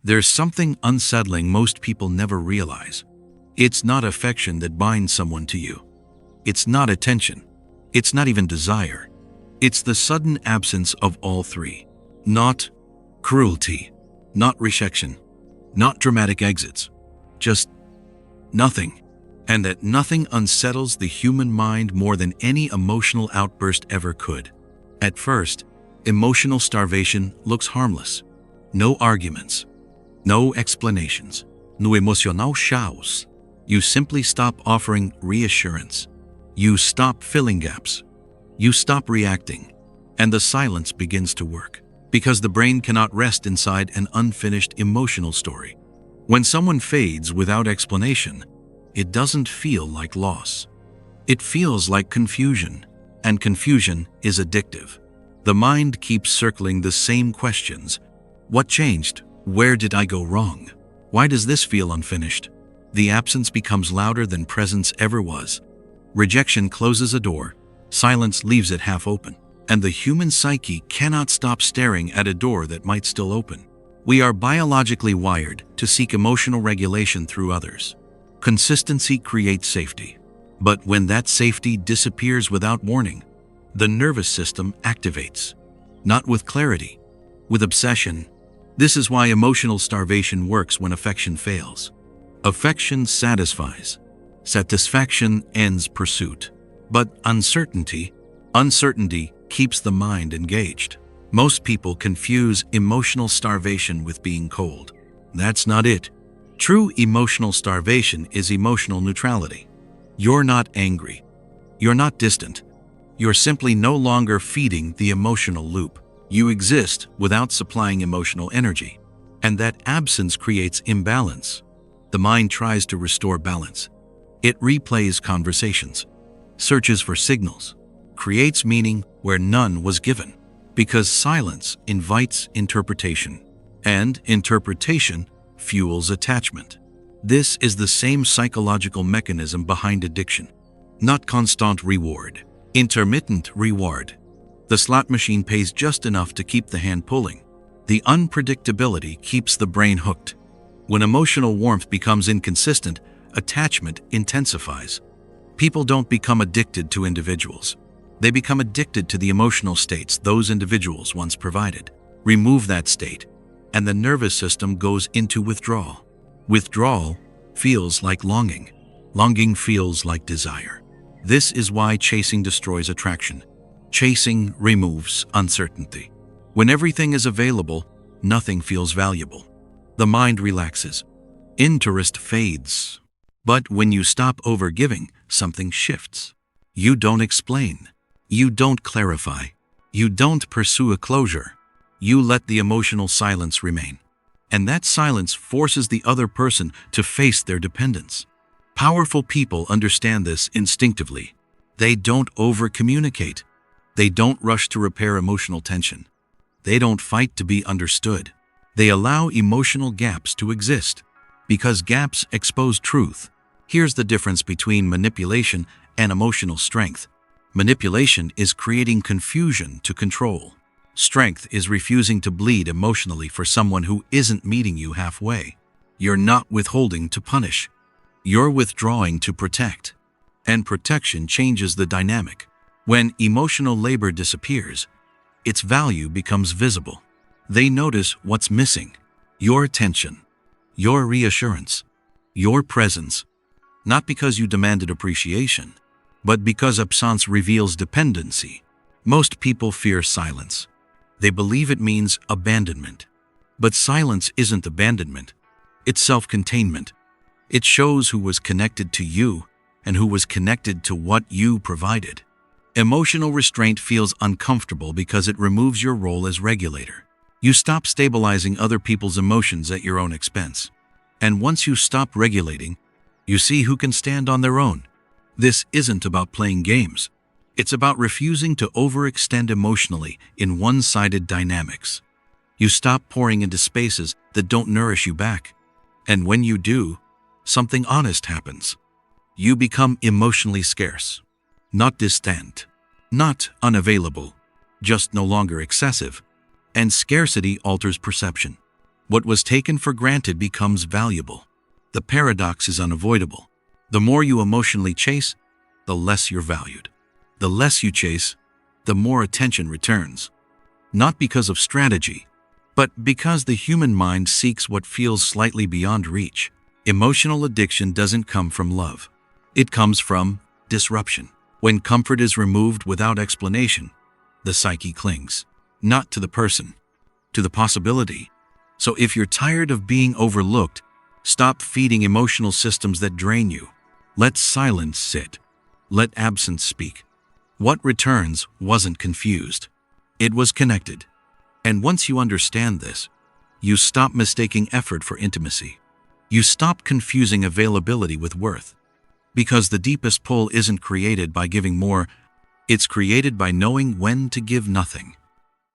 There's something unsettling most people never realize. It's not affection that binds someone to you. It's not attention. It's not even desire. It's the sudden absence of all three. Not cruelty, not rejection, not dramatic exits. Just nothing. And that nothing unsettles the human mind more than any emotional outburst ever could. At first, emotional starvation looks harmless. No arguments. No explanations. No emocional chaos. You simply stop offering reassurance. You stop filling gaps. You stop reacting. And the silence begins to work. Because the brain cannot rest inside an unfinished emotional story. When someone fades without explanation, it doesn't feel like loss. It feels like confusion. And confusion is addictive. The mind keeps circling the same questions. What changed? Where did I go wrong? Why does this feel unfinished? The absence becomes louder than presence ever was. Rejection closes a door, silence leaves it half open, and the human psyche cannot stop staring at a door that might still open. We are biologically wired to seek emotional regulation through others. Consistency creates safety. But when that safety disappears without warning, the nervous system activates. Not with clarity, with obsession. This is why emotional starvation works when affection fails. Affection satisfies. Satisfaction ends pursuit. But uncertainty keeps the mind engaged. Most people confuse emotional starvation with being cold. That's not it. True emotional starvation is emotional neutrality. You're not angry. You're not distant. You're simply no longer feeding the emotional loop. You exist without supplying emotional energy. And that absence creates imbalance. The mind tries to restore balance. It replays conversations, searches for signals, creates meaning where none was given. Because silence invites interpretation. And interpretation fuels attachment. This is the same psychological mechanism behind addiction. Not constant reward. Intermittent reward. The slot machine pays just enough to keep the hand pulling. The unpredictability keeps the brain hooked. When emotional warmth becomes inconsistent, attachment intensifies. People don't become addicted to individuals. They become addicted to the emotional states those individuals once provided. Remove that state, and the nervous system goes into withdrawal. Withdrawal feels like longing. Longing feels like desire. This is why chasing destroys attraction. Chasing removes uncertainty. When everything is available, nothing feels valuable. The mind relaxes. Interest fades. But when you stop overgiving, something shifts. You don't explain. You don't clarify. You don't pursue a closure. You let the emotional silence remain. And that silence forces the other person to face their dependence. Powerful people understand this instinctively. They don't over-communicate. They don't rush to repair emotional tension. They don't fight to be understood. They allow emotional gaps to exist. Because gaps expose truth. Here's the difference between manipulation and emotional strength. Manipulation is creating confusion to control. Strength is refusing to bleed emotionally for someone who isn't meeting you halfway. You're not withholding to punish. You're withdrawing to protect. And protection changes the dynamic. When emotional labor disappears, its value becomes visible. They notice what's missing. Your attention, your reassurance, your presence. Not because you demanded appreciation, but because absence reveals dependency. Most people fear silence. They believe it means abandonment. But silence isn't abandonment. It's self-containment. It shows who was connected to you and who was connected to what you provided. Emotional restraint feels uncomfortable because it removes your role as regulator. You stop stabilizing other people's emotions at your own expense. And once you stop regulating, you see who can stand on their own. This isn't about playing games. It's about refusing to overextend emotionally in one-sided dynamics. You stop pouring into spaces that don't nourish you back. And when you do, something honest happens. You become emotionally scarce. Not distant, not unavailable, just no longer excessive. And scarcity alters perception. What was taken for granted becomes valuable. The paradox is unavoidable. The more you emotionally chase, the less you're valued. The less you chase, the more attention returns. Not because of strategy, but because the human mind seeks what feels slightly beyond reach. Emotional addiction doesn't come from love. It comes from disruption. When comfort is removed without explanation, the psyche clings, not to the person, to the possibility. So if you're tired of being overlooked, stop feeding emotional systems that drain you. Let silence sit. Let absence speak. What returns wasn't confused. It was connected. And once you understand this, you stop mistaking effort for intimacy. You stop confusing availability with worth. Because the deepest pull isn't created by giving more, it's created by knowing when to give nothing.